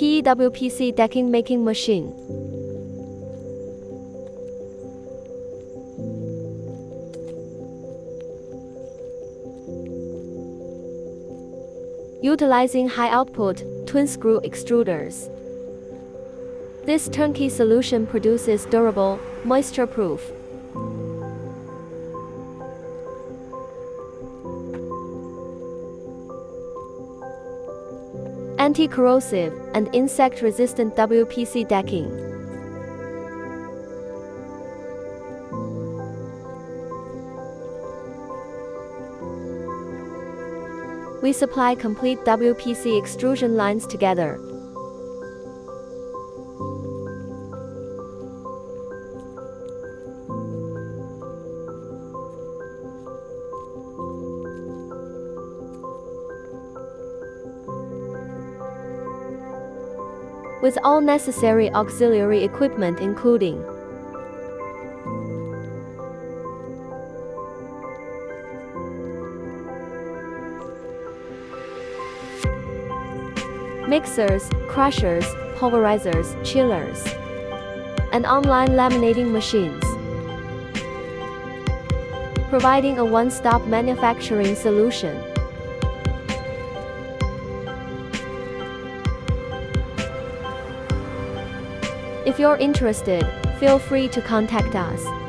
WPC decking making machine. Utilizing high-output, twin-screw extruders. This turnkey solution produces durable, moisture-proof, anti-corrosive, and insect-resistant WPC decking. We supply complete WPC extrusion lines together. With all necessary auxiliary equipment including mixers, crushers, pulverizers, chillers, and online laminating machines, providing a one-stop manufacturing solution. If you're interested, feel free to contact us.